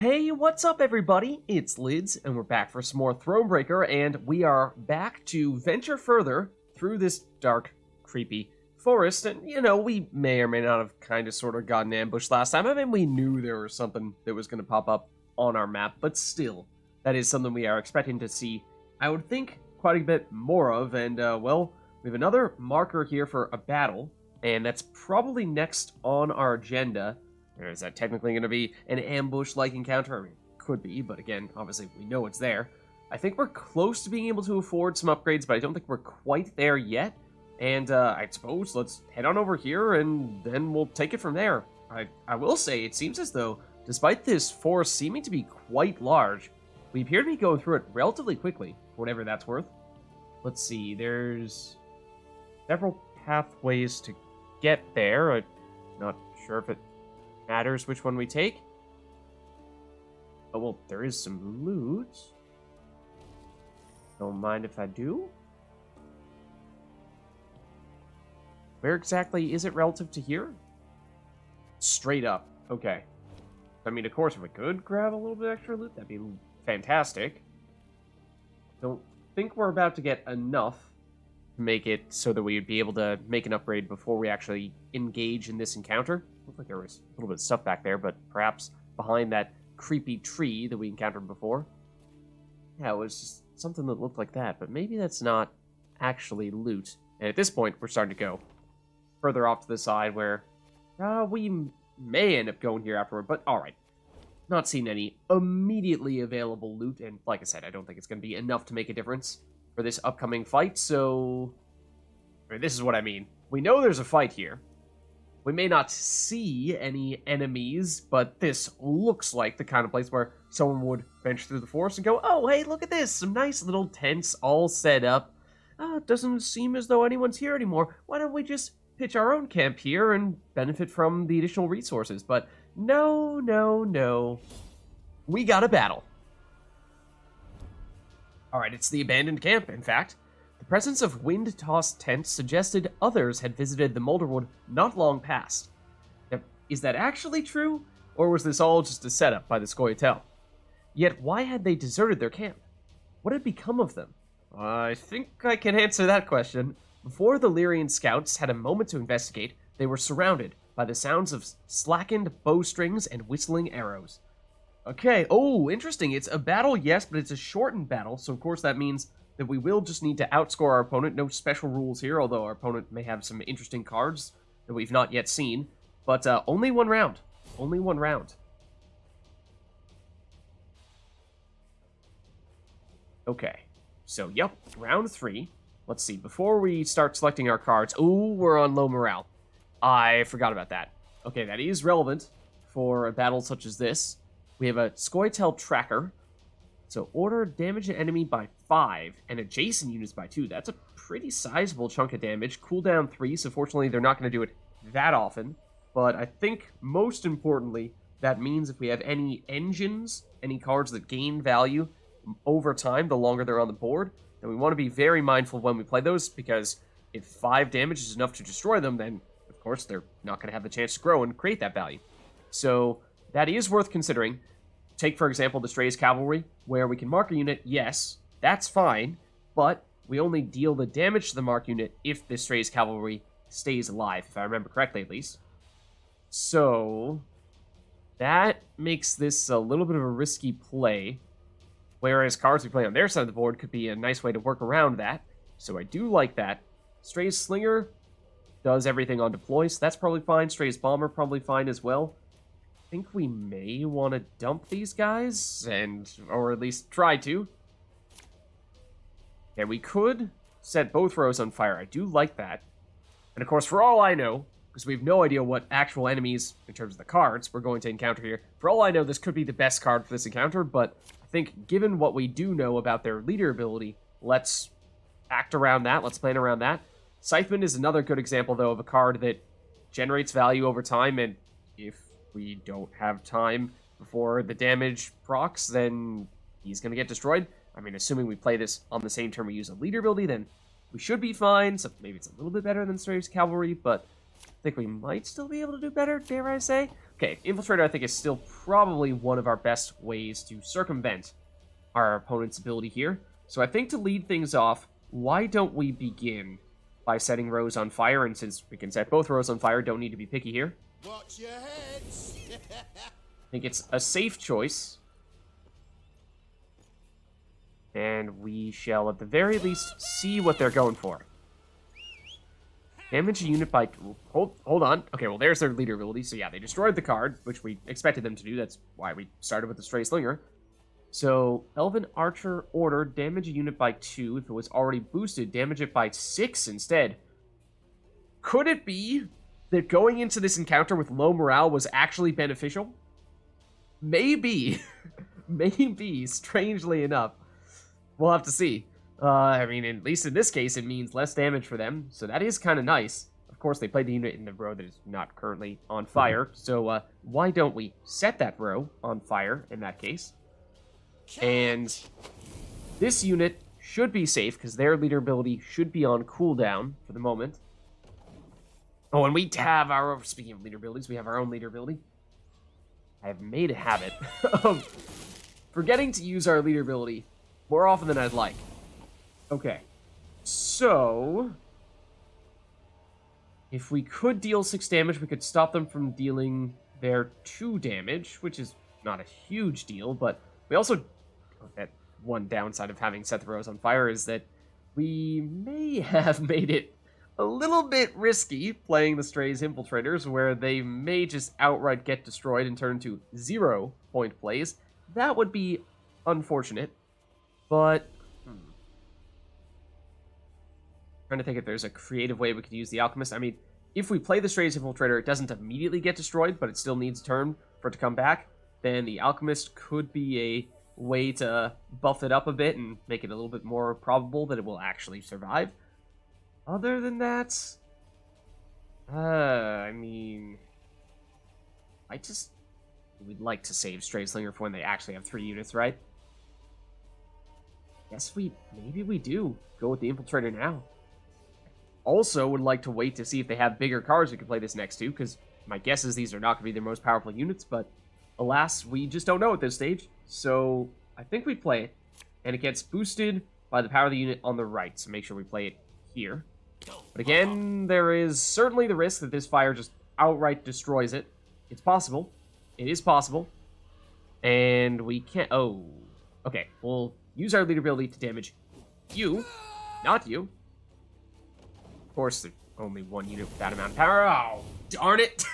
Hey, what's up everybody? It's Lids, and we're back for some more Thronebreaker, and we are back to venture further through this dark, creepy forest, and, we may or may not have kind of sort of gotten ambushed last time. I mean, we knew there was something that was going to pop up on our map, but still, that is something we are expecting to see, I would think, quite a bit more of, and, well, we have another marker here for a battle, and that's probably next on our agenda. Or is that technically going to be an ambush-like encounter? I mean, could be, but again, obviously we know it's there. I think we're close to being able to afford some upgrades, but I don't think we're quite there yet. And I suppose let's head on over here, and then we'll take it from there. I will say, it seems as though, despite this forest seeming to be quite large, we appear to be going through it relatively quickly, whatever that's worth. Let's see, there's several pathways to get there. I'm not sure if it matters which one we take. Oh, well, there is some loot. Don't mind if I do. Where exactly is it relative to here? Straight up. Okay. I mean, of course, if we could grab a little bit extra loot, that'd be fantastic. Don't think we're about to get enough to make it so that we would be able to make an upgrade before we actually engage in this encounter. Looked like there was a little bit of stuff back there, but perhaps behind that creepy tree that we encountered before. Yeah, it was just something that looked like that, but maybe that's not actually loot. And at this point, we're starting to go further off to the side where we may end up going here afterward, but alright. Not seeing any immediately available loot, and like I said, I don't think it's going to be enough to make a difference for this upcoming fight, so this is what I mean. We know there's a fight here. We may not see any enemies, but this looks like the kind of place where someone would venture through the forest and go, oh, hey, look at this, some nice little tents all set up. It doesn't seem as though anyone's here anymore. Why don't we just pitch our own camp here and benefit from the additional resources? But no, no, no. We got a battle. Alright, it's the abandoned camp, in fact. The presence of wind-tossed tents suggested others had visited the Moulderwood not long past. Now, is that actually true, or was this all just a setup by the Scoia'tael? Yet why had they deserted their camp? What had become of them? I think I can answer that question. Before the Lyrian scouts had a moment to investigate, they were surrounded by the sounds of slackened bowstrings and whistling arrows. Okay, oh, interesting. It's a battle, yes, but it's a shortened battle, so of course that means that we will just need to outscore our opponent. No special rules here, although our opponent may have some interesting cards that we've not yet seen. But only one round. Only one round. Okay. So, yep, round 3. Let's see. Before we start selecting our cards... Ooh, we're on low morale. I forgot about that. Okay, that is relevant for a battle such as this. We have a Scoia'tael tracker. So order damage an enemy by 5 and adjacent units by 2. That's a pretty sizable chunk of damage. Cooldown 3, so fortunately they're not going to do it that often. But I think most importantly, that means if we have any engines, any cards that gain value over time, the longer they're on the board, then we want to be very mindful when we play those, because if 5 damage is enough to destroy them, then of course they're not going to have the chance to grow and create that value. So that is worth considering. Take, for example, the Stray's Cavalry, where we can mark a unit, yes, that's fine, but we only deal the damage to the mark unit if the Stray's Cavalry stays alive, if I remember correctly at least. So that makes this a little bit of a risky play, whereas cards we play on their side of the board could be a nice way to work around that, so I do like that. Stray's Slinger does everything on deploy, so that's probably fine. Stray's Bomber probably fine as well. I think we may want to dump these guys, or at least try to. Yeah, we could set both rows on fire. I do like that. And of course, for all I know, because we have no idea what actual enemies, in terms of the cards, we're going to encounter here, for all I know, this could be the best card for this encounter, but I think given what we do know about their leader ability, let's act around that, let's plan around that. Scytheman is another good example, though, of a card that generates value over time, and if we don't have time before the damage procs, then he's going to get destroyed. I mean, assuming we play this on the same turn we use a leader ability, then we should be fine. So maybe it's a little bit better than Stray's Cavalry, but I think we might still be able to do better, dare I say. Okay, Infiltrator I think is still probably one of our best ways to circumvent our opponent's ability here. So I think to lead things off, why don't we begin by setting rows on fire? And since we can set both rows on fire, don't need to be picky here. Watch your heads. I think it's a safe choice. And we shall, at the very least, see what they're going for. Damage a unit by... Hold on. Okay, well, there's their leader ability. So, yeah, they destroyed the card, which we expected them to do. That's why we started with the Stray Slinger. So, Elven Archer Order, damage a unit by 2. If it was already boosted, damage it by 6 instead. Could it be that going into this encounter with low morale was actually beneficial? Maybe. Maybe, strangely enough. We'll have to see. I mean, at least in this case, it means less damage for them, so that is kind of nice. Of course, they played the unit in the row that is not currently on fire, so why don't we set that row on fire in that case? And this unit should be safe, because their leader ability should be on cooldown for the moment. Oh, and we have our... Speaking of leader abilities, we have our own leader ability. I have made a habit of forgetting to use our leader ability more often than I'd like. Okay, so if we could deal 6 damage, we could stop them from dealing their 2 damage, which is not a huge deal, but we also, that one downside of having set the rows on fire is that we may have made it a little bit risky playing the Stray's Infiltrators, where they may just outright get destroyed and turn into 0-point plays. That would be unfortunate, but... Trying to think if there's a creative way we could use the Alchemist. I mean, if we play the Stray's Infiltrator, it doesn't immediately get destroyed, but it still needs a turn for it to come back, then the Alchemist could be a way to buff it up a bit and make it a little bit more probable that it will actually survive. Other than that, I mean, we'd like to save Stray Slinger for when they actually have 3 units, right? Guess maybe we do. Go with the Infiltrator now. Also would like to wait to see if they have bigger cards we can play this next to, because my guess is these are not going to be their most powerful units, but alas, we just don't know at this stage. So I think we play it, and it gets boosted by the power of the unit on the right, so make sure we play it here. But again, there is certainly the risk that this fire just outright destroys it. It's possible. It is possible. And we can't... Oh. Okay, we'll use our leader ability to damage you, not you. Of course, there's only 1 unit with that amount of power. Oh, darn it.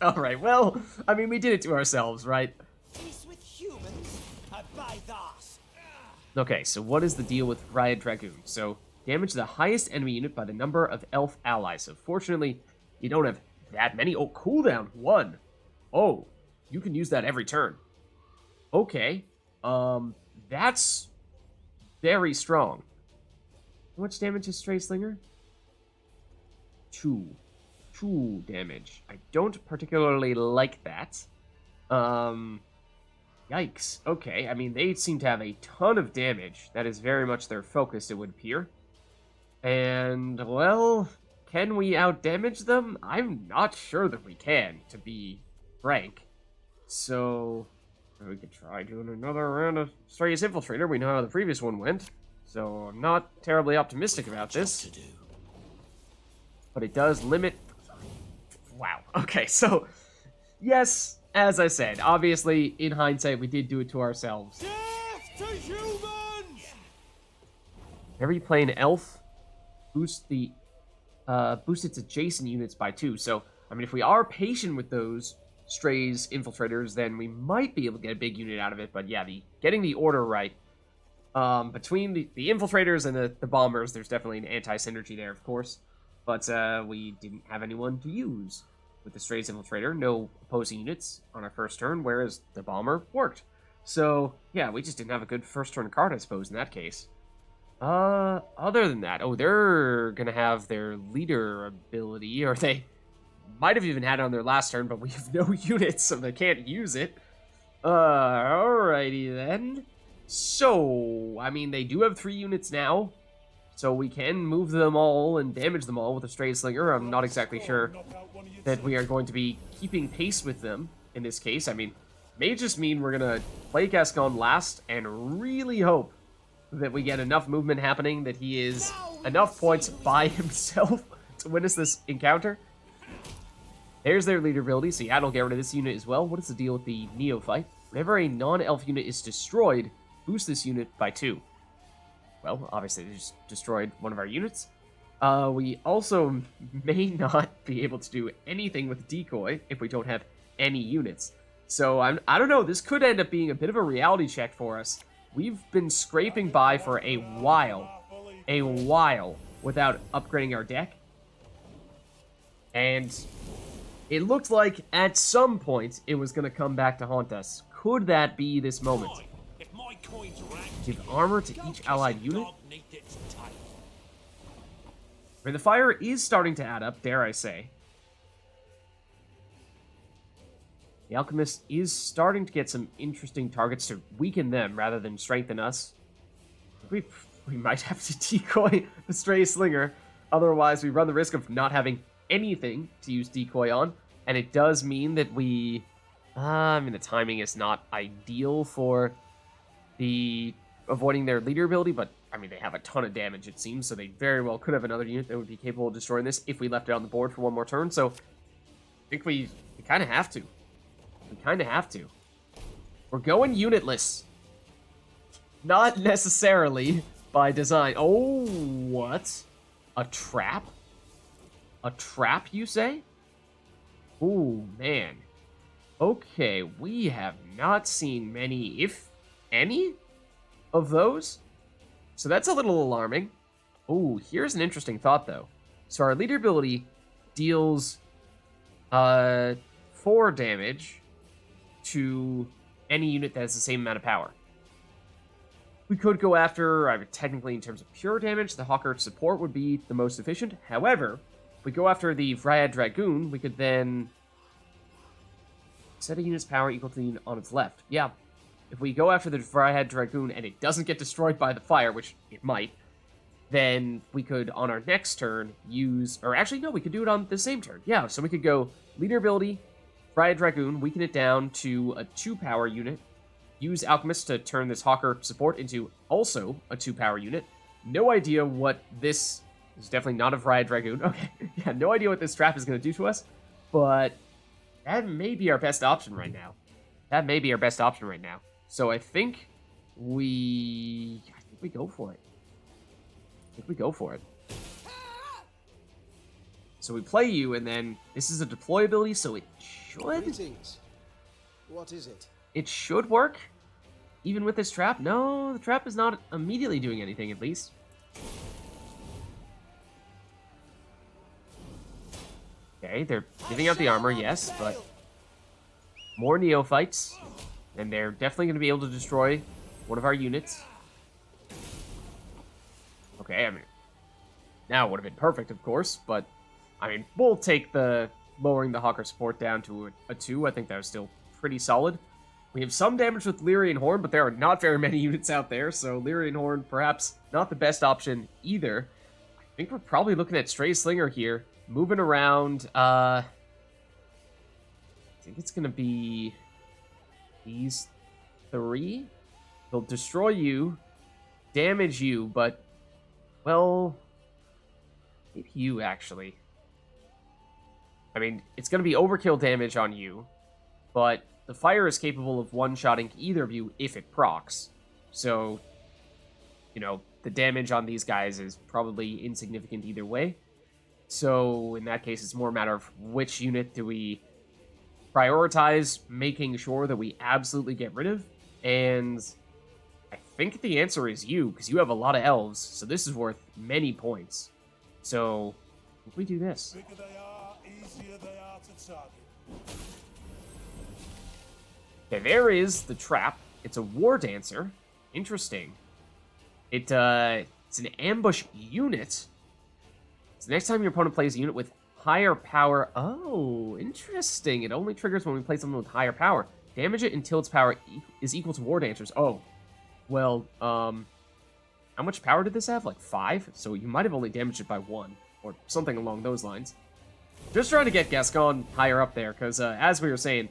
Alright, well, I mean, we did it to ourselves, right? Peace with humans, I buy those. Okay, so what is the deal with Riot Dragoon? So, damage the highest enemy unit by the number of elf allies. So, fortunately, you don't have that many. Oh, cooldown 1. Oh, you can use that every turn. Okay, that's very strong. How much damage is Stray Slinger? 2 damage. I don't particularly like that. Yikes. Okay, I mean, they seem to have a ton of damage. That is very much their focus, it would appear. And, well, can we outdamage them? I'm not sure that we can, to be frank. So, we could try doing another round of Stray's Infiltrator. We know how the previous one went, so I'm not terribly optimistic about this. But it does limit... Wow. Okay, so, yes, as I said, obviously, in hindsight, we did do it to ourselves. Death to humans! Whenever you play an elf, boost its adjacent units by 2. So, I mean, if we are patient with those Stray's Infiltrators, then we might be able to get a big unit out of it. But yeah, getting the order right, between the Infiltrators and the Bombers, there's definitely an anti-synergy there, of course. But we didn't have anyone to use with the Stray's Infiltrator. No opposing units on our first turn, whereas the Bomber worked. So, yeah, we just didn't have a good first turn card, I suppose, in that case. Other than that, oh, they're gonna have their leader ability, or they might have even had it on their last turn, but we have no units, so they can't use it. Alrighty then. So, I mean, they do have 3 units now, so we can move them all and damage them all with a Stray Slinger. I'm not exactly sure that we are going to be keeping pace with them. in this case. I mean, may just mean we're going to play Gascon last and really hope that we get enough movement happening that he is enough points by himself to witness this encounter. There's their leader ability, so yeah, I'll get rid of this unit as well. What is the deal with the Neophyte? Whenever a non-elf unit is destroyed, boost this unit by 2. Well, obviously they just destroyed one of our units. We also may not be able to do anything with Decoy if we don't have any units. So I don't know, this could end up being a bit of a reality check for us. We've been scraping by for a while without upgrading our deck. And it looked like at some point it was going to come back to haunt us. Could that be this moment? Give armor to each allied unit. I mean, the fire is starting to add up, dare I say. The Alchemist is starting to get some interesting targets to weaken them rather than strengthen us. We might have to decoy the Stray Slinger. Otherwise, we run the risk of not having anything to use decoy on. And it does mean that we... I mean, the timing is not ideal for the avoiding their leader ability, but, I mean, they have a ton of damage, it seems, so they very well could have another unit that would be capable of destroying this if we left it on the board for one more turn. So, I think we kind of have to. We kind of have to. We're going unitless. Not necessarily by design. Oh, what? A trap? A trap, you say? Ooh, man. Okay, we have not seen many, if any, of those. So that's a little alarming. Ooh, here's an interesting thought, though. So our leader ability deals 4 damage to any unit that has the same amount of power. We could go after, technically in terms of pure damage, the Hawker support would be the most efficient. However, if we go after the Vryad Dragoon, we could then set a unit's power equal to the unit on its left. Yeah, if we go after the Vryad Dragoon and it doesn't get destroyed by the fire, which it might, then we could, on our next turn, use... Or actually, no, we could do it on the same turn. Yeah, so we could go leader ability, Vryad Dragoon, weaken it down to a 2-power unit, use Alchemist to turn this Hawker support into also a 2-power unit. No idea what this... This is definitely not a Vryad Dragoon. Okay, yeah, no idea what this trap is going to do to us, but that may be our best option right now. That may be our best option right now. So I think we go for it. I think we go for it. So we play you, and then this is a deploy ability, so it should... Greetings. What is it? It should work, even with this trap. No, the trap is not immediately doing anything, at least. Okay, they're giving out the armor, yes, but more neophytes, and they're definitely going to be able to destroy one of our units. Okay, I mean, now it would have been perfect, of course, but, I mean, we'll take the lowering the Hawker support down to a 2. I think that was still pretty solid. We have some damage with Lyria and Horn, but there are not very many units out there, so Lyria and Horn, perhaps not the best option either. I think we're probably looking at Stray Slinger here. Moving around, I think it's going to be these 3. They'll destroy you, damage you, but, well, maybe you, actually. I mean, it's going to be overkill damage on you, but the fire is capable of one-shotting either of you if it procs. So, you know, the damage on these guys is probably insignificant either way. So, in that case, it's more a matter of which unit do we prioritize making sure that we absolutely get rid of. And I think the answer is you, because you have a lot of elves, so this is worth many points. So, if we do this. Bigger they are, easier they are to target. Okay, there is the trap. It's a War Dancer. Interesting. It's an ambush unit. So next time your opponent plays a unit with higher power... Oh, interesting. It only triggers when we play something with higher power. Damage it until its power is equal to War Dancers. Oh, well, how much power did this have? Like 5? So you might have only damaged it by 1, or something along those lines. Just trying to get Gascon higher up there, because as we were saying,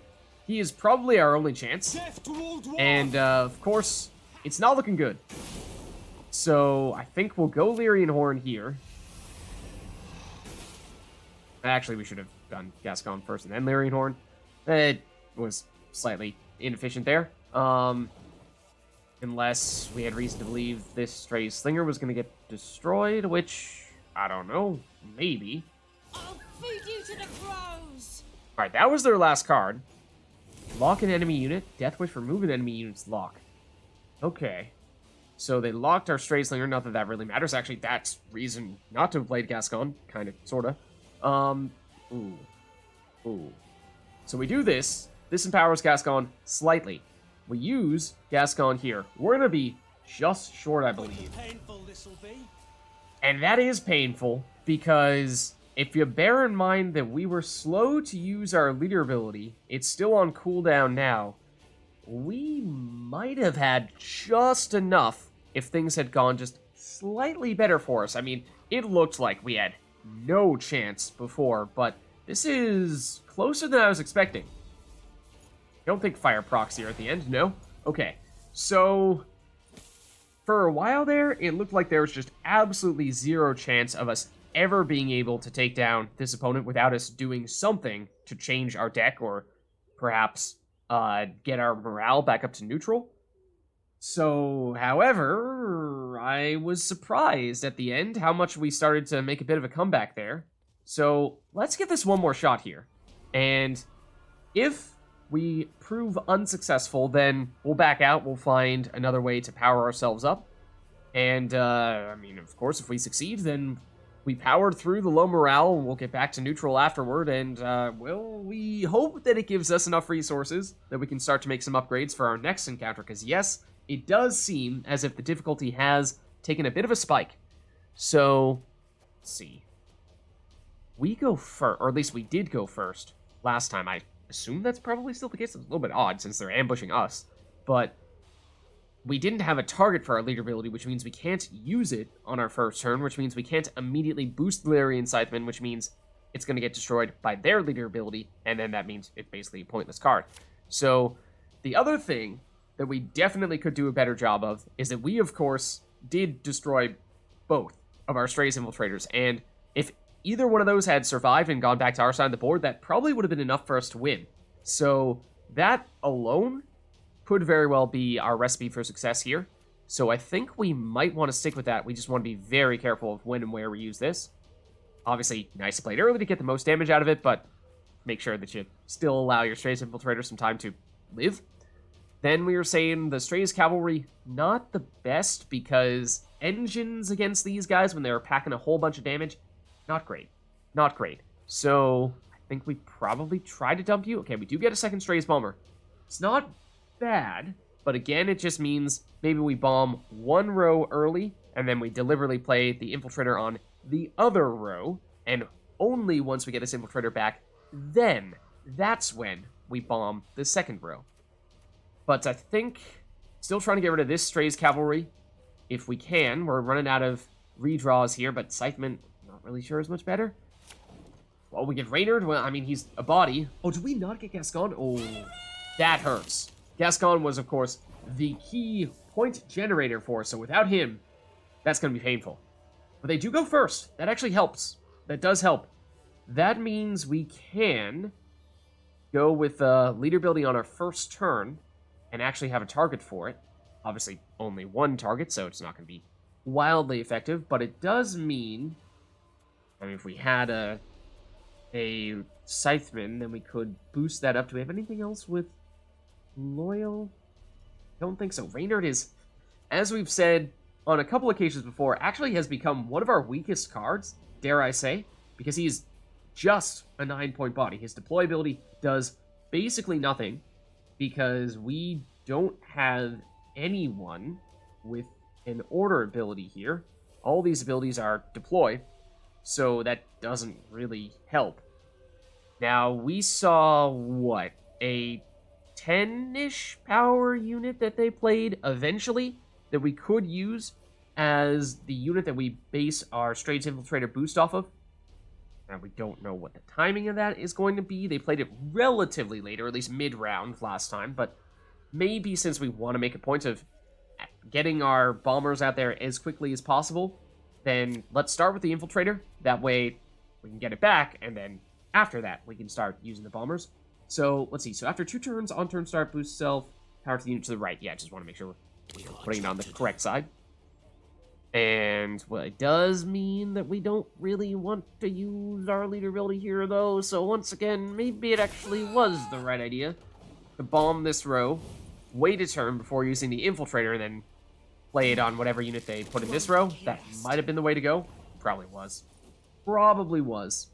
he is probably our only chance. Death to old war. And, of course, it's not looking good. So, I think we'll go Lyrian Horn here. Actually, we should have done Gascon first and then Lyrian Horn. It was slightly inefficient there. Unless we had reason to believe this Stray Slinger was going to get destroyed, which, I don't know, maybe. I'll feed you to the crows. Alright, that was their last card. Lock an enemy unit. Death Wish for moving enemy units lock. Okay. So they locked our Stray Slinger, not that that really matters. Actually, that's reason not to have played Gascon. Kind of, sort of. Ooh. So we do this. This empowers Gascon slightly. We use Gascon here. We're going to be just short, I believe. Painful this'll be. And that is painful, because if you bear in mind that we were slow to use our leader ability, it's still on cooldown now, we might have had just enough if things had gone just slightly better for us. I mean, it looked like we had no chance before, but this is closer than I was expecting. Don't think fire procs here at the end, no? Okay, so for a while there, it looked like there was just absolutely zero chance of us ever being able to take down this opponent without us doing something to change our deck or perhaps get our morale back up to neutral. So, however, I was surprised at the end how much we started to make a bit of a comeback there. So, let's give this one more shot here. And if we prove unsuccessful, then we'll back out, we'll find another way to power ourselves up. And, I mean, of course, if we succeed, then we powered through the low morale, and we'll get back to neutral afterward, and, well, we hope that it gives us enough resources that we can start to make some upgrades for our next encounter, because yes, it does seem as if the difficulty has taken a bit of a spike. So, let's see. We go first, or at least we did go first last time. I assume that's probably still the case. It's a little bit odd since they're ambushing us, but we didn't have a target for our leader ability, which means we can't use it on our first turn, which means we can't immediately boost the Lyrian Scytheman, which means it's going to get destroyed by their leader ability, and then that means it's basically a pointless card. So, the other thing that we definitely could do a better job of is that we, of course, did destroy both of our Strays Infiltrators, and if either one of those had survived and gone back to our side of the board, that probably would have been enough for us to win. So, that alone could very well be our recipe for success here. So I think we might want to stick with that. We just want to be very careful of when and where we use this. Obviously, nice to play it early to get the most damage out of it, but make sure that you still allow your Strays Infiltrator some time to live. Then we were saying the Strays Cavalry, not the best, because engines against these guys when they were packing a whole bunch of damage, not great. Not great. So I think we probably try to dump you. Okay, we do get a second Strays Bomber. It's not bad, but again, it just means maybe we bomb one row early, and then we deliberately play the Infiltrator on the other row, and only once we get this Infiltrator back, then that's when we bomb the second row. But I think, still trying to get rid of this Strays Cavalry, if we can. We're running out of redraws here, but Scytheman, not really sure is much better. Well, we get Reynard, well, I mean, he's a body. Oh, did we not get Gascon? Oh, that hurts. Gascon was, of course, the key point generator for us, so without him, that's going to be painful. But they do go first. That actually helps. That does help. That means we can go with leader ability on our first turn and actually have a target for it. Obviously, only one target, so it's not going to be wildly effective, but it does mean, I mean, if we had a Scytheman, then we could boost that up. Do we have anything else with Loyal? Don't think so. Reynard is, as we've said on a couple occasions before, actually has become one of our weakest cards, dare I say, because he's just a 9-point body. His deployability does basically nothing because we don't have anyone with an order ability here. All these abilities are deploy, so that doesn't really help. Now, we saw, what, a 10-ish power unit that they played eventually that we could use as the unit that we base our Strays Infiltrator boost off of. and we don't know what the timing of that is going to be. They played it relatively late, or at least mid-round last time, but maybe since we want to make a point of getting our bombers out there as quickly as possible, then let's start with the Infiltrator. That way we can get it back, and then after that we can start using the bombers. So let's see. So after 2 turns, on turn start, boost self, power to the unit to the right. Yeah, I just want to make sure we're putting it on the correct side. And well, it does mean that we don't really want to use our leader ability here, though. So once again, maybe it actually was the right idea to bomb this row, wait a turn before using the Infiltrator, and then play it on whatever unit they put in this row. That might have been the way to go. Probably was. Probably was.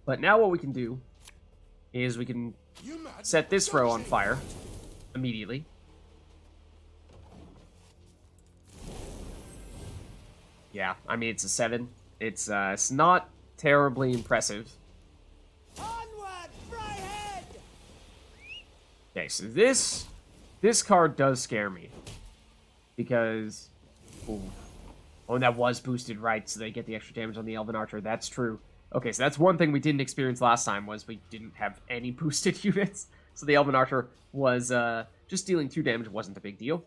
But now what we can do is we can set this row on fire immediately. Yeah, I mean, it's a 7. It's not terribly impressive. Onward, Fryhead! Okay, so this card does scare me. Because... Ooh. Oh, and that was boosted right, so they get the extra damage on the Elven Archer. That's true. Okay, so that's one thing we didn't experience last time, was we didn't have any boosted units. So the Elven Archer was just dealing 2 damage. Wasn't a big deal.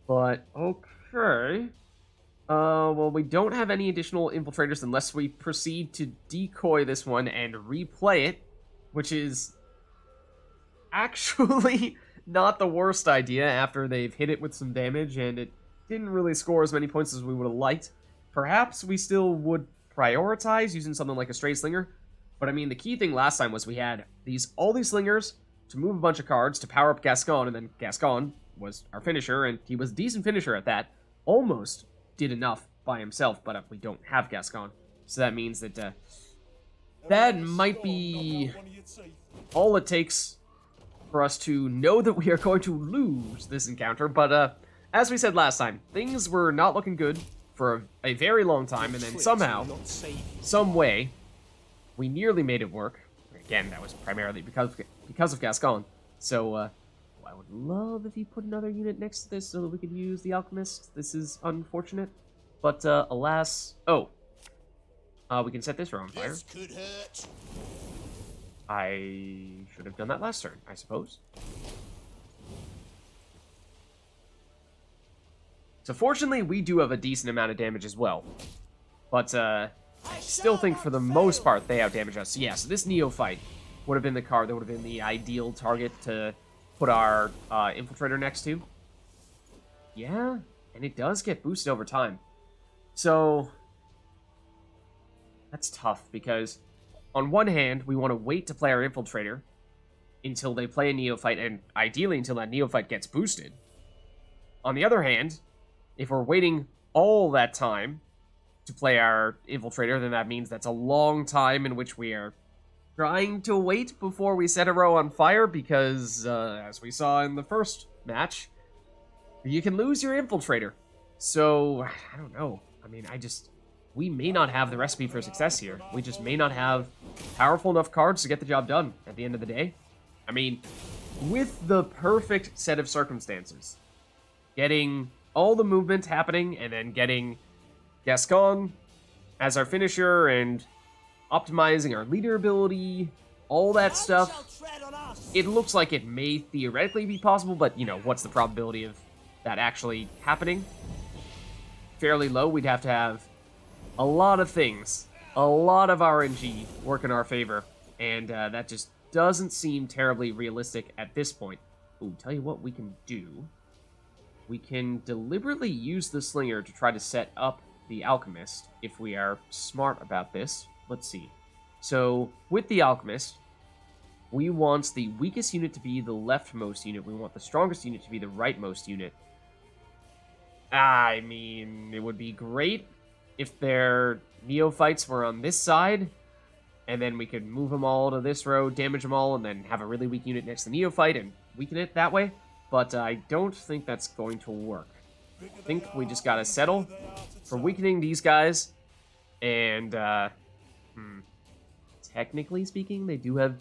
But, okay. Well, we don't have any additional Infiltrators unless we proceed to decoy this one and replay it, which is actually not the worst idea after they've hit it with some damage and it didn't really score as many points as we would have liked. Perhaps we still would prioritize using something like a Stray Slinger, but I mean, the key thing last time was we had all these Slingers to move a bunch of cards to power up Gascon, and then Gascon was our finisher, and he was a decent finisher at that. Almost did enough by himself, but we don't have Gascon. So that means that that might be all it takes for us to know that we are going to lose this encounter. But as we said last time, things were not looking good for a very long time, and then somehow, some way, we nearly made it work. Again, that was primarily because of Gascon. So I would love if you put another unit next to this so that we could use the Alchemist. This is unfortunate. But, alas... Oh. We can set this row on fire. This could hurt. I should have done that last turn, I suppose. So fortunately, we do have a decent amount of damage as well. But, I still think for the most part, they outdamage us. So yeah, so this Neophyte would have been the card that would have been the ideal target to put our Infiltrator next to. Yeah, and it does get boosted over time. So, that's tough, because on one hand, we want to wait to play our Infiltrator until they play a Neophyte, and ideally until that Neophyte gets boosted. On the other hand, if we're waiting all that time to play our Infiltrator, then that means that's a long time in which we are trying to wait before we set a row on fire, because, as we saw in the first match, you can lose your Infiltrator. So, I don't know. I mean, we may not have the recipe for success here. We just may not have powerful enough cards to get the job done at the end of the day. I mean, with the perfect set of circumstances, getting all the movement happening and then getting Gascon as our finisher and optimizing our leader ability, all that stuff, it looks like it may theoretically be possible, but, you know, what's the probability of that actually happening? Fairly low. We'd have to have a lot of things, a lot of RNG work in our favor, and that just doesn't seem terribly realistic at this point. Ooh, tell you what we can do. We can deliberately use the Slinger to try to set up the Alchemist, if we are smart about this. Let's see. So, with the Alchemist, we want the weakest unit to be the leftmost unit. We want the strongest unit to be the rightmost unit. I mean, it would be great if their Neophytes were on this side, and then we could move them all to this row, damage them all, and then have a really weak unit next to the Neophyte and weaken it that way. But I don't think that's going to work. I think we just gotta settle for weakening these guys, and, technically speaking, they do have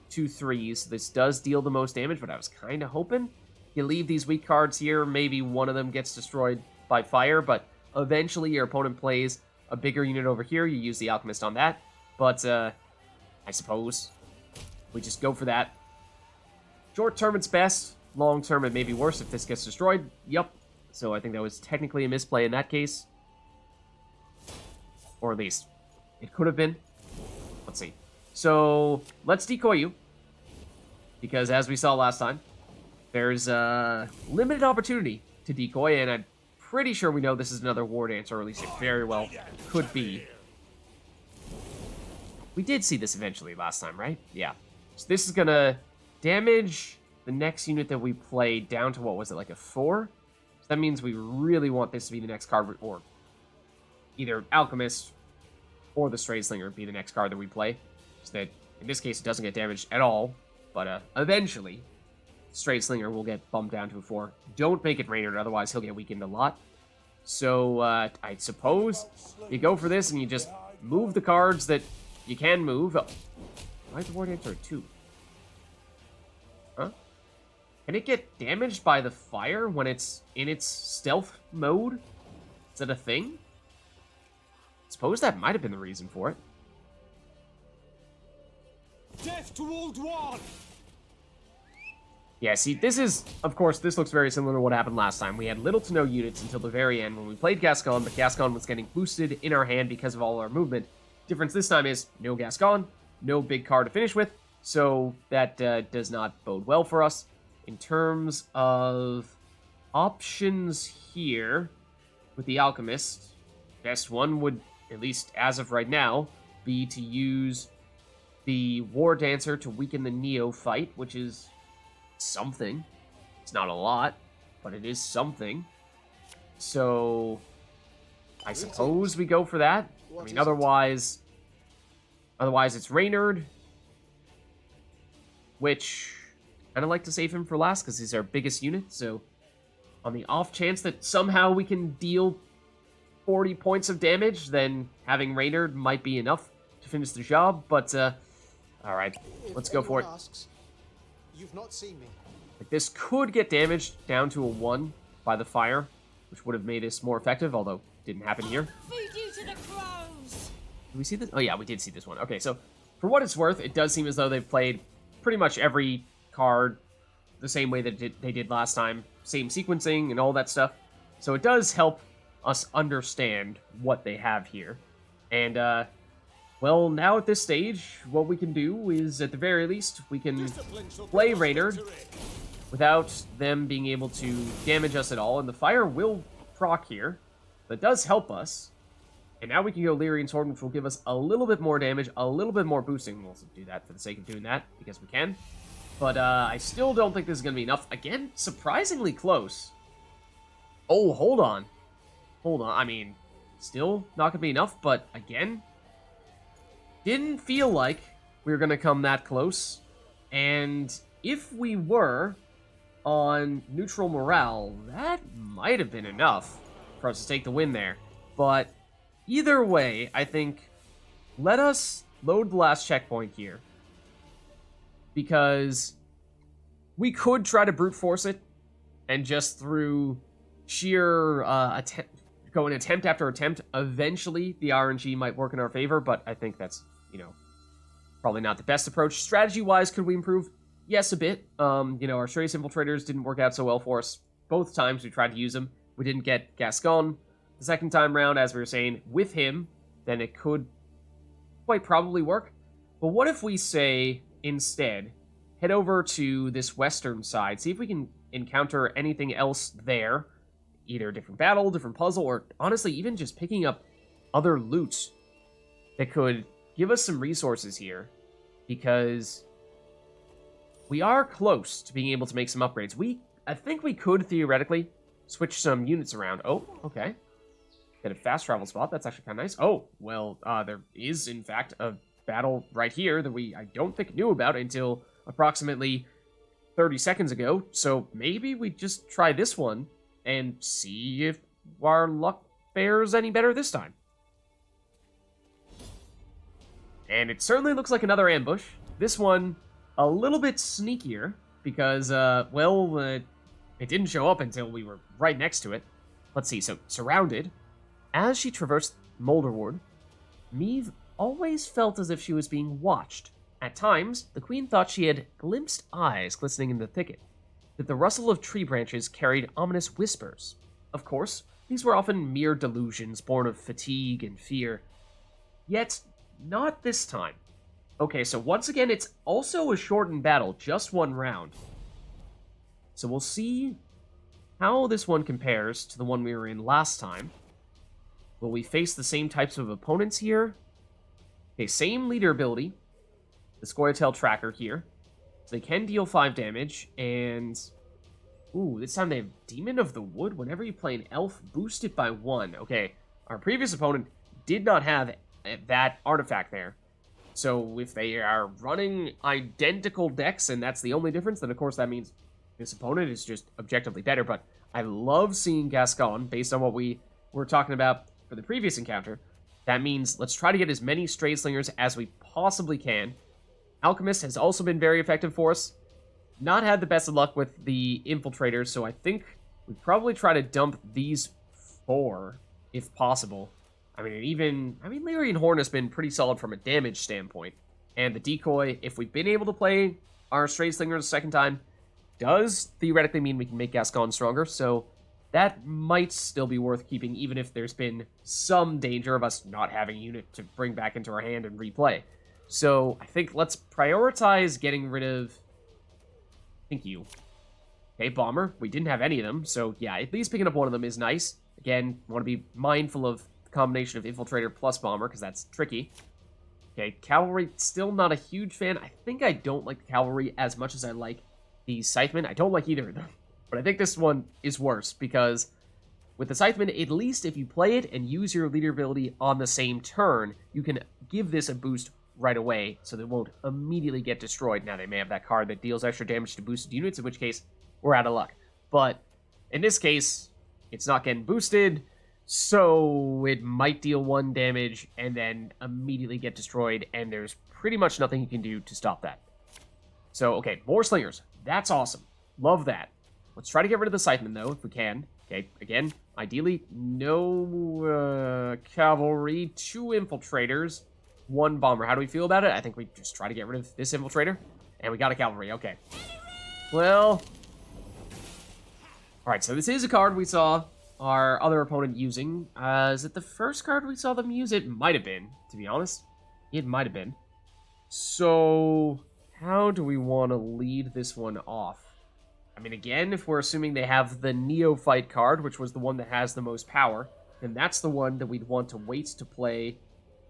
2 3s. This does deal the most damage, but I was kind of hoping you leave these weak cards here, maybe one of them gets destroyed by fire, but eventually your opponent plays a bigger unit over here, you use the Alchemist on that. But, I suppose we just go for that. Short term, it's best. Long term, it may be worse if this gets destroyed. Yup. So I think that was technically a misplay in that case. Or at least, it could have been. Let's see. So, let's decoy you. Because as we saw last time, there's a limited opportunity to decoy, and I'm pretty sure we know this is another War Dancer, or at least it very well could be. We did see this eventually last time, right? Yeah. So this is gonna damage the next unit that we play down to, what was it, like a 4? So that means we really want this to be the next card, or either Alchemist or the Stray Slinger be the next card that we play. So that, in this case, it doesn't get damaged at all, but eventually, Stray Slinger will get bumped down to a 4. Don't make it Raynard, otherwise he'll get weakened a lot. So, I suppose you go for this and you just move the cards that you can move. Oh, why is the War Dancer 2? Huh? Can it get damaged by the fire when it's in its stealth mode? Is that a thing? I suppose that might have been the reason for it. Death to Old One! Yeah, see, this is, of course, this looks very similar to what happened last time. We had little to no units until the very end when we played Gascon, but Gascon was getting boosted in our hand because of all our movement. Difference this time is no Gascon, no big card to finish with, so that does not bode well for us. In terms of options here with the Alchemist, best one would, at least as of right now, be to use the War Dancer to weaken the Neophyte, which is something. It's not a lot, but it is something. So, I suppose we go for that. I mean, otherwise it's Raynard, which I kind of like to save him for last because he's our biggest unit. So, on the off chance that somehow we can deal 40 points of damage, then having Raynard might be enough to finish the job. But, all right, let's go for it. Asks, you've not seen me. Like, this could get damaged down to a 1 by the fire, which would have made us more effective, although didn't happen here. Feed you to the crows. Did we see this? Oh yeah, we did see this one. Okay, so for what it's worth, it does seem as though they've played pretty much every card the same way that they did last time. Same sequencing and all that stuff. So it does help us understand what they have here. And, well, now at this stage, what we can do is, at the very least, we can play Raynard without them being able to damage us at all. And the fire will proc here. That does help us. And now we can go Lyrian Sword, which will give us a little bit more damage, a little bit more boosting. We'll also do that for the sake of doing that, because we can. But I still don't think this is going to be enough. Again, surprisingly close. Oh, hold on. Hold on. I mean, still not going to be enough, but again, didn't feel like we were going to come that close. And if we were on neutral morale, that might have been enough for us to take the win there. But either way, I think let us load the last checkpoint here, because we could try to brute force it and just through sheer go an attempt after attempt, eventually the RNG might work in our favor, but I think that's, you know, probably not the best approach. Strategy-wise, could we improve? Yes, a bit. You know, our Strays Infiltrators didn't work out so well for us both times we tried to use them. We didn't get Gascon the second time round, as we were saying. With him, then it could quite probably work. But what if we say, instead, head over to this western side, see if we can encounter anything else there, either a different battle, different puzzle, or honestly, even just picking up other loot that could give us some resources here, because we are close to being able to make some upgrades. I think we could theoretically switch some units around. Oh, okay. Get a fast travel spot. That's actually kind of nice. Oh, well, there is, in fact, a battle right here that I don't think knew about until approximately 30 seconds ago. So maybe we just try this one and see if our luck fares any better this time. And it certainly looks like another ambush. This one, a little bit sneakier, because, it didn't show up until we were right next to it. Let's see, so surrounded. As she traversed Molderward, Meve always felt as if she was being watched. At times, the queen thought she had glimpsed eyes glistening in the thicket, that the rustle of tree branches carried ominous whispers. Of course, these were often mere delusions born of fatigue and fear. Yet, not this time. Okay, so once again, it's also a shortened battle, just one round. So we'll see how this one compares to the one we were in last time. Will we face the same types of opponents here? Okay, same leader ability. The Scoia'tael Tracker here. So they can deal 5 damage, and... Ooh, this time they have Demon of the Wood. Whenever you play an elf, boost it by 1. Okay, our previous opponent did not have that artifact there. So if they are running identical decks, and that's the only difference, then of course that means this opponent is just objectively better. But I love seeing Gascon, based on what we were talking about for the previous encounter. That means let's try to get as many Stray Slingers as we possibly can. Alchemist has also been very effective for us. Not had the best of luck with the Infiltrators, so I think we probably try to dump these 4, if possible. Lyria and Horn has been pretty solid from a damage standpoint. And the Decoy, if we've been able to play our Stray Slingers a second time, does theoretically mean we can make Gascon stronger, so that might still be worth keeping, even if there's been some danger of us not having a unit to bring back into our hand and replay. So I think let's prioritize getting rid of... Thank you. Okay, Bomber. We didn't have any of them, so yeah, at least picking up one of them is nice. Again, want to be mindful of the combination of Infiltrator plus Bomber, because that's tricky. Okay, Cavalry, still not a huge fan. I think I don't like the Cavalry as much as I like the Scythemen. I don't like either of them. But I think this one is worse, because with the Scythemen, at least if you play it and use your leader ability on the same turn, you can give this a boost right away, so they won't immediately get destroyed. Now, they may have that card that deals extra damage to boosted units, in which case, we're out of luck. But in this case, it's not getting boosted, so it might deal 1 damage and then immediately get destroyed, and there's pretty much nothing you can do to stop that. So, okay, more Slingers. That's awesome. Love that. Let's try to get rid of the Scythemen, though, if we can. Okay, again, ideally, no Cavalry, 2 Infiltrators, 1 Bomber. How do we feel about it? I think we just try to get rid of this Infiltrator. And we got a Cavalry, okay. Well... Alright, so this is a card we saw our other opponent using. Is it the first card we saw them use? It might have been, to be honest. It might have been. So, how do we want to lead this one off? I mean, again, if we're assuming they have the Neophyte card, which was the one that has the most power, then that's the one that we'd want to wait to play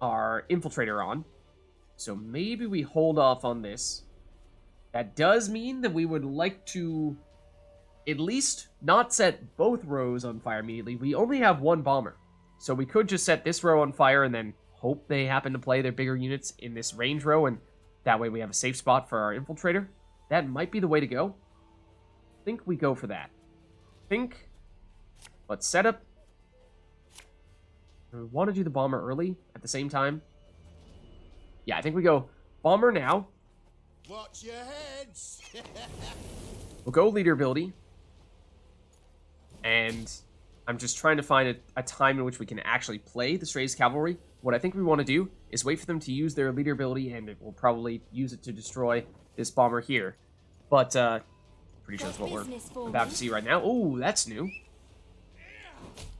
our Infiltrator on. So maybe we hold off on this. That does mean that we would like to at least not set both rows on fire immediately. We only have 1 Bomber. So we could just set this row on fire and then hope they happen to play their bigger units in this range row, and that way we have a safe spot for our Infiltrator. That might be the way to go. I think we go for that. Let's set up. We want to do the Bomber early at the same time. Yeah, I think we go Bomber now. Watch your heads. We'll go leader ability. And I'm just trying to find a time in which we can actually play the Stray's Cavalry. What I think we want to do is wait for them to use their leader ability, and we'll probably use it to destroy this Bomber here. But, pretty sure that's what we're about to see right now. Oh, that's new.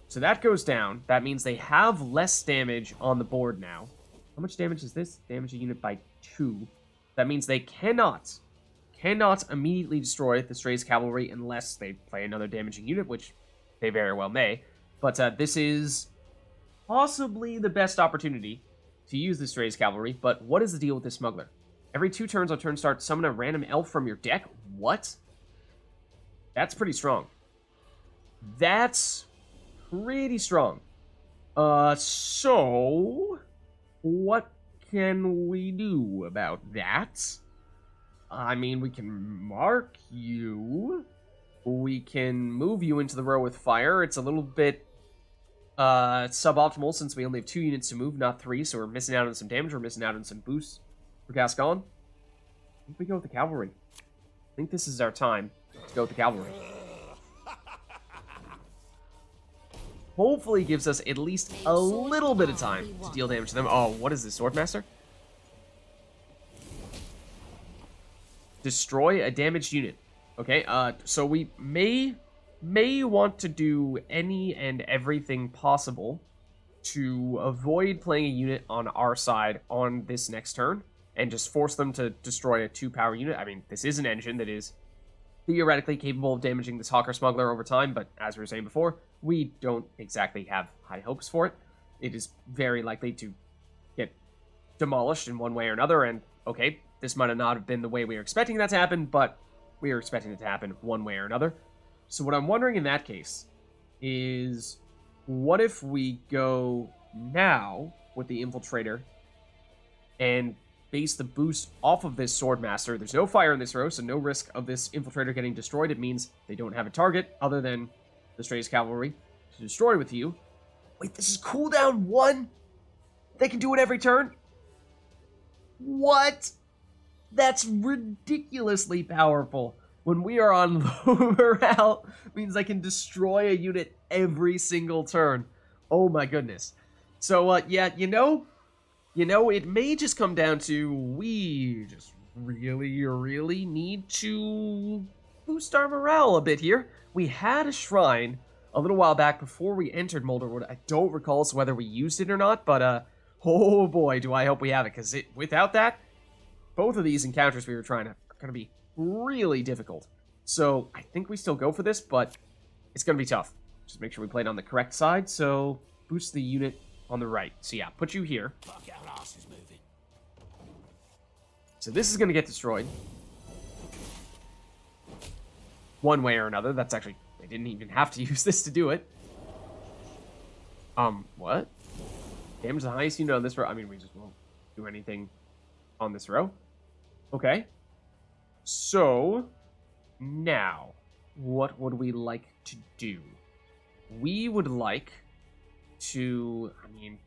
So that goes down. That means they have less damage on the board now. How much damage is this? Damage a unit by 2. That means they cannot immediately destroy the Stray's Cavalry unless they play another damaging unit, which they very well may. But this is possibly the best opportunity to use the Stray's Cavalry. But what is the deal with this Smuggler? Every 2 turns on turn start, summon a random elf from your deck? What? That's pretty strong. That's pretty strong. So what can we do about that? I mean, we can mark you. We can move you into the row with fire. It's a little bit suboptimal since we only have 2 units to move, not 3, so we're missing out on some damage. We're missing out on some boosts for Gascon. I think we go with the Cavalry. I think this is our time to go with the Cavalry. hopefully gives us at least a little bit of time to deal damage to them. Oh, what is this, Swordmaster? Destroy a damaged unit. Okay, so we may want to do any and everything possible to avoid playing a unit on our side on this next turn and just force them to destroy a 2-power unit. I mean, this is an engine that is theoretically capable of damaging this Hawker Smuggler over time, but as we were saying before, we don't exactly have high hopes for it. It is very likely to get demolished in one way or another, and okay, this might have not have been the way we were expecting that to happen, but we were expecting it to happen one way or another. So what I'm wondering in that case is, what if we go now with the Infiltrator and base the boost off of this Swordmaster? There's no fire in this row, so no risk of this Infiltrator getting destroyed. It means they don't have a target other than the Stray's Cavalry to destroy with you. Wait, this is cooldown 1? They can do it every turn? What? That's ridiculously powerful. When we are on low morale, means I can destroy a unit every single turn. Oh my goodness. So, yeah, you know, it may just come down to we just really need to boost our morale a bit here. We had a shrine a little while back before we entered Molderwood. I don't recall whether we used it or not, but, oh boy, do I hope we have it, because without that, both of these encounters we were trying to are going to be really difficult. So I think we still go for this, but it's going to be tough. Just make sure we play it on the correct side. So boost the unit on the right. So yeah, put you here. So this is going to get destroyed. One way or another. That's actually, they didn't even have to use this to do it. What? Damage the highest unit on this row. I mean, we just won't do anything on this row. Okay. So, now, what would we like to do? We would like to, I mean,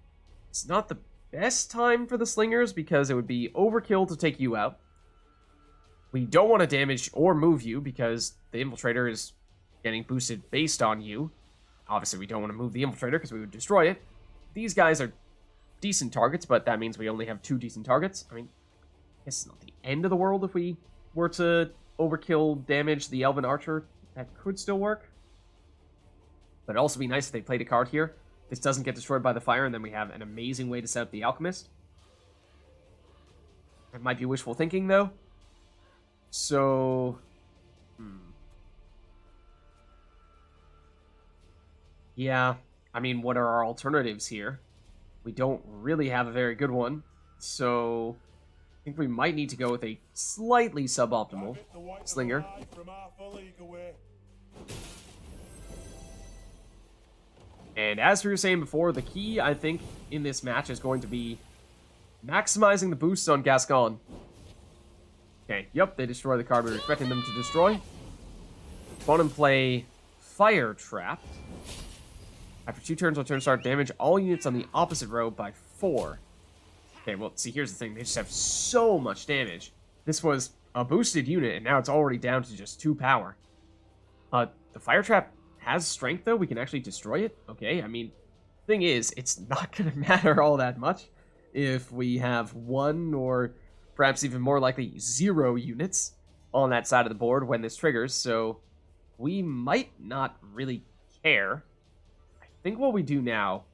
it's not the best time for the Slingers because it would be overkill to take you out. We don't want to damage or move you because the Infiltrator is getting boosted based on you. Obviously, we don't want to move the Infiltrator because we would destroy it. These guys are decent targets, but that means we only have 2 decent targets. I mean, I guess it's not the end of the world if we were to overkill damage the Elven Archer. That could still work. But it'd also be nice if they played a card here. This doesn't get destroyed by the fire, and then we have an amazing way to set up the Alchemist. It might be wishful thinking, though. So... Yeah, I mean, what are our alternatives here? We don't really have a very good one, so... I think we might need to go with a slightly suboptimal Slinger. And as we were saying before, the key, I think, in this match is going to be maximizing the boosts on Gascon. Okay, yep, they destroy the card we were expecting them to destroy. Go and play Fire Trap. After 2 turns on turn start, damage all units on the opposite row by 4. Okay, well, see, here's the thing. They just have so much damage. This was a boosted unit, and now it's already down to just 2 power. The Fire Trap has strength, though. We can actually destroy it. Okay, I mean, thing is, it's not going to matter all that much if we have 1 or perhaps even more likely 0 units on that side of the board when this triggers, so we might not really care. I think what we do now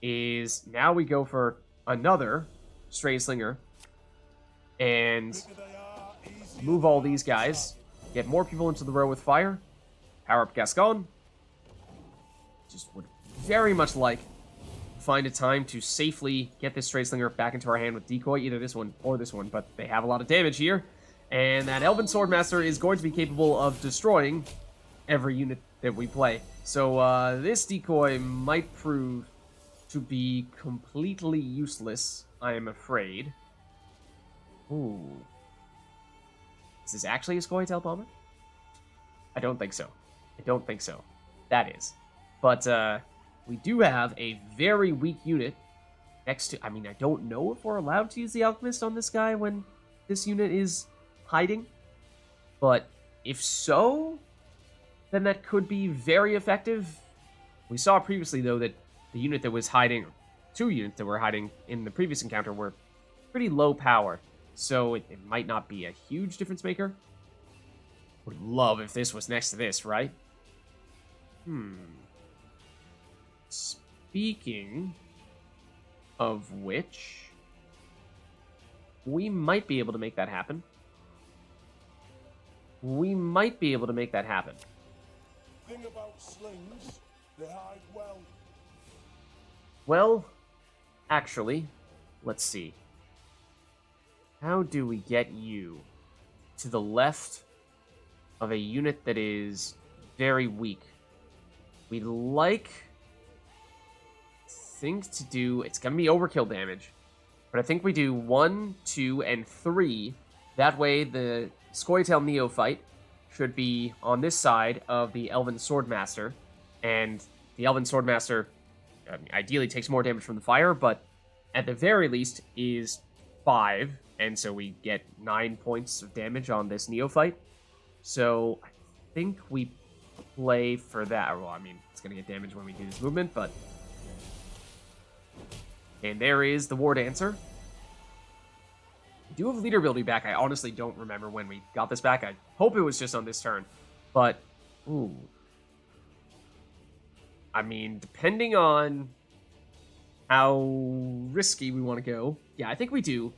is now we go for another Stray Slinger and move all these guys, get more people into the row with fire, power up Gascon. Just would very much like to find a time to safely get this Stray Slinger back into our hand with Decoy, either this one or this one, but they have a lot of damage here, and that Elven Swordmaster is going to be capable of destroying every unit that we play. So this Decoy might prove to be completely useless, I am afraid. Ooh. Is this actually a Scoia'tael Bomber? I don't think so. I don't think so. That is. But we do have a very weak unit next to... I mean, I don't know if we're allowed to use the Alchemist on this guy when this unit is hiding. But if so, then that could be very effective. We saw previously, though, that the unit that was hiding, 2 units that were hiding in the previous encounter were pretty low power. So it might not be a huge difference maker. Would love if this was next to this, right? Speaking of which, we might be able to make that happen. Thing about slings, they hide well. Well, actually, let's see. How do we get you to the left of a unit that is very weak? We'd think to do, it's going to be overkill damage, but I think we do 1, 2, and 3. That way the Scoia'tael Neophyte should be on this side of the Elven Swordmaster, and the Elven Swordmaster ideally takes more damage from the fire, but at the very least is 5, and so we get 9 points of damage on this Neophyte. So I think we play for that. Well, I mean, it's going to get damage when we do this movement, but... And there is the War Dancer. We do have leader ability back. I honestly don't remember when we got this back. I hope it was just on this turn. But, ooh. I mean, depending on how risky we want to go. Yeah, I think we do.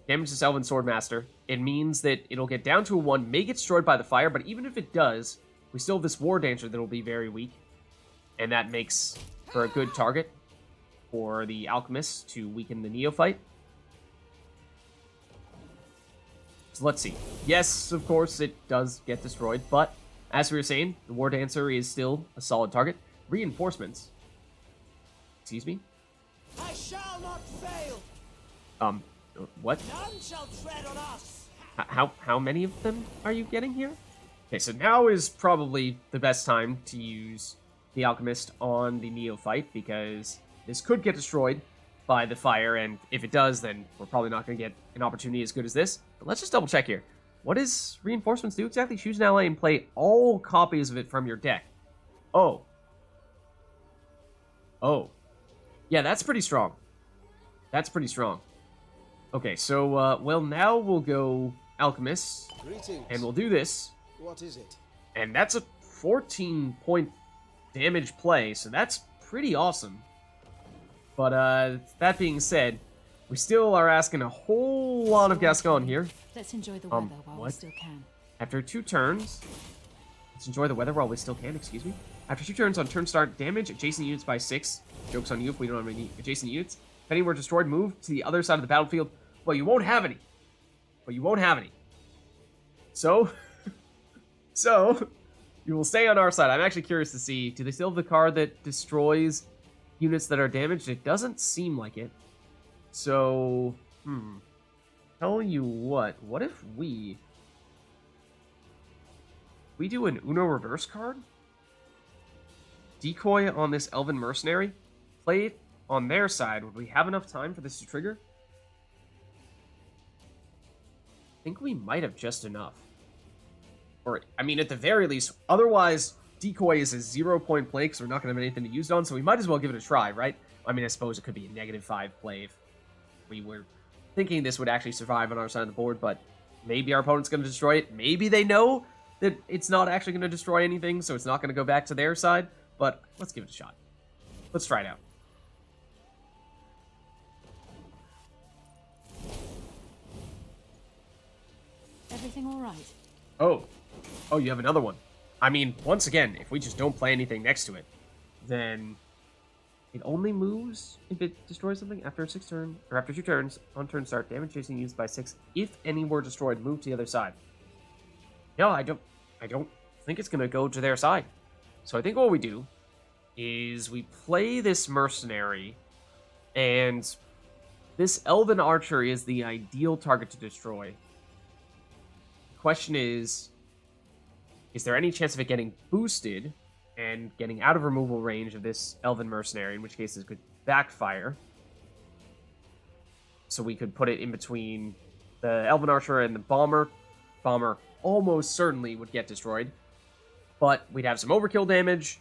Damage this Elven Swordmaster. It means that it'll get down to a 1, may get destroyed by the fire, but even if it does, we still have this War Dancer that'll be very weak. And that makes for a good target for the Alchemist to weaken the Neophyte. So let's see. Yes, of course, it does get destroyed, but as we were saying, the War Dancer is still a solid target. Reinforcements. Excuse me? I shall not fail. What? None shall tread on us. How many of them are you getting here? Okay, so now is probably the best time to use the Alchemist on the Neophyte, because this could get destroyed by the fire, and if it does, then we're probably not going to get an opportunity as good as this. But let's just double check here. What does Reinforcements do exactly? Choose an ally and play all copies of it from your deck. Oh. Yeah, that's pretty strong. Okay, so, well, now we'll go Alchemist, Greetings. and we'll do this. What is it? And that's a 14-point damage play, so that's pretty awesome. But, that being said, we still are asking a whole lot of Gascon here. Let's enjoy the weather while we what? still can. After 2 turns... Let's enjoy the weather while we still can, excuse me. After 2 turns on turn start, damage adjacent units by 6. Joke's on you if we don't have any adjacent units. If any were destroyed, move to the other side of the battlefield. Well, you won't have any. So... So... You will stay on our side. I'm actually curious to see, do they still have the card that destroys units that are damaged? It doesn't seem like it. So, tell you what if we do an Uno reverse card? Decoy on this Elven Mercenary? Play it on their side. Would we have enough time for this to trigger? I think we might have just enough. Or, I mean, at the very least, otherwise, Decoy is a 0-point play because we're not going to have anything to use it on, so we might as well give it a try, right? I mean, I suppose it could be a -5 play if we were thinking this would actually survive on our side of the board, but maybe our opponent's going to destroy it. Maybe they know that it's not actually going to destroy anything, so it's not going to go back to their side, but let's give it a shot. Let's try it out. Everything all right? Oh, you have another one. I mean, once again, if we just don't play anything next to it, then it only moves if it destroys something after 6 turns, or after 2 turns on turn start. Damage chasing used by 6. If any were destroyed, move to the other side. No, I don't think it's gonna go to their side. So I think what we do is we play this mercenary, and this Elven Archer is the ideal target to destroy. The question is there any chance of it getting boosted and getting out of removal range of this Elven Mercenary, in which case it could backfire? So we could put it in between the Elven Archer and the Bomber. Bomber almost certainly would get destroyed, but we'd have some overkill damage.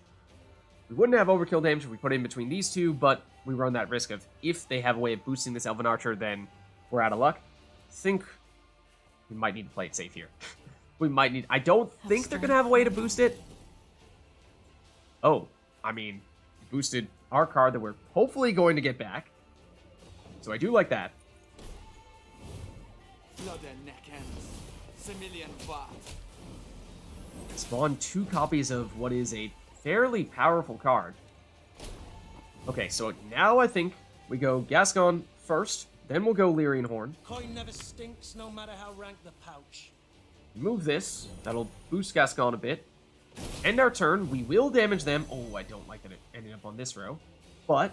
We wouldn't have overkill damage if we put it in between these two, but we run that risk of if they have a way of boosting this Elven Archer, then we're out of luck. I think we might need to play it safe here. We might need... I don't think they're going to have a way to boost it. Oh, I mean, boosted our card that we're hopefully going to get back. So I do like that. Blood and neck ends. Similian Vat. Spawn 2 copies of what is a fairly powerful card. Okay, so now I think we go Gascon first, then we'll go Lyrian Horn. Coin never stinks, no matter how rank the pouch. Move this, that'll boost Gascon a bit. End our turn, we will damage them. Oh, I don't like that it ended up on this row. But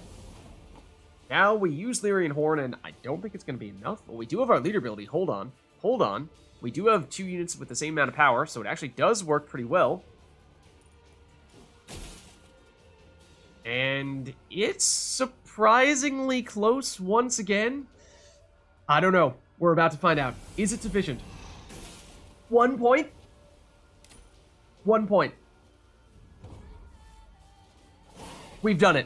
now we use Lyrian Horn, and I don't think it's going to be enough. But we do have our leader ability. Hold on. We do have 2 units with the same amount of power, so it actually does work pretty well. And it's surprisingly close once again. I don't know. We're about to find out. Is it sufficient? 1 point? 1 point. We've done it.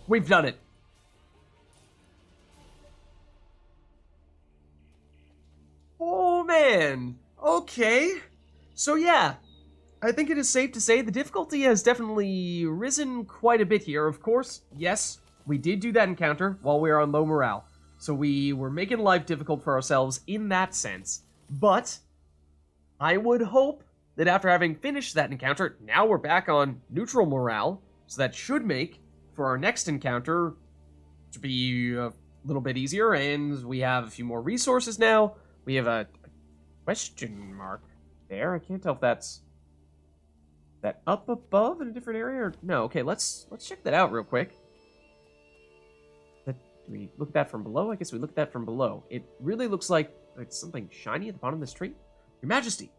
We've done it. Oh, man. Okay. So, yeah. I think it is safe to say the difficulty has definitely risen quite a bit here. Of course, yes, we did do that encounter while we were on low morale. So we were making life difficult for ourselves in that sense. But I would hope that after having finished that encounter, now we're back on neutral morale. So that should make for our next encounter to be a little bit easier. And we have a few more resources now. We have a question mark there. I can't tell if that's that up above in a different area or no. Okay, let's check that out real quick. Do we look at that from below? I guess we look at that from below. It really looks like it's something shiny at the bottom of this tree. Your Majesty,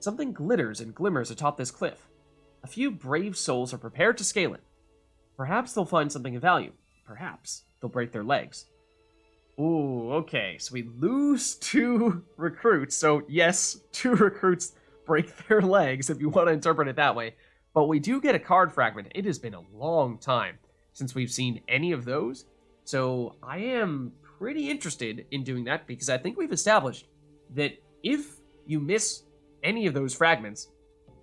something glitters and glimmers atop this cliff. A few brave souls are prepared to scale it. Perhaps they'll find something of value. Perhaps they'll break their legs. Ooh, okay. So we lose 2 recruits. So yes, 2 recruits break their legs, if you want to interpret it that way. But we do get a card fragment. It has been a long time since we've seen any of those. So I am pretty interested in doing that because I think we've established that if you miss any of those fragments,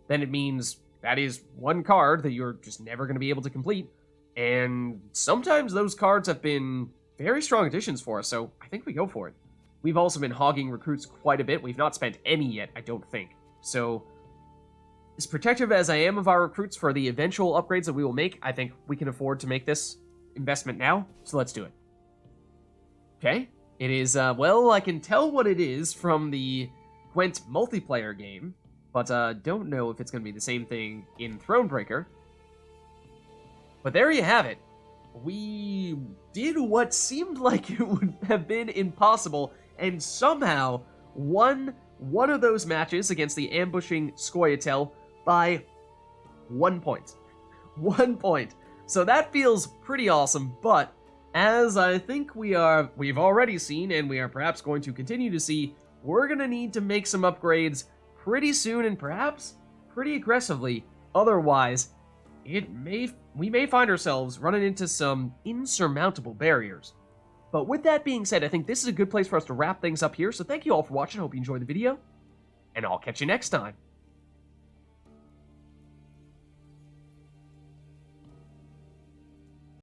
then it means that is 1 card that you're just never going to be able to complete. And sometimes those cards have been very strong additions for us, so I think we go for it. We've also been hogging recruits quite a bit. We've not spent any yet, I don't think. So, as protective as I am of our recruits for the eventual upgrades that we will make, I think we can afford to make this investment now, so let's do it. Okay, it is, well, I can tell what it is from the Gwent multiplayer game, but don't know if it's going to be the same thing in Thronebreaker. But there you have it. We did what seemed like it would have been impossible, and somehow won one of those matches against the ambushing Scoia'tael by 1 point. 1 point. So that feels pretty awesome, but as I think we've already seen, and we are perhaps going to continue to see, we're going to need to make some upgrades pretty soon and perhaps pretty aggressively. Otherwise, we may find ourselves running into some insurmountable barriers. But with that being said, I think this is a good place for us to wrap things up here. So thank you all for watching. I hope you enjoyed the video, and I'll catch you next time.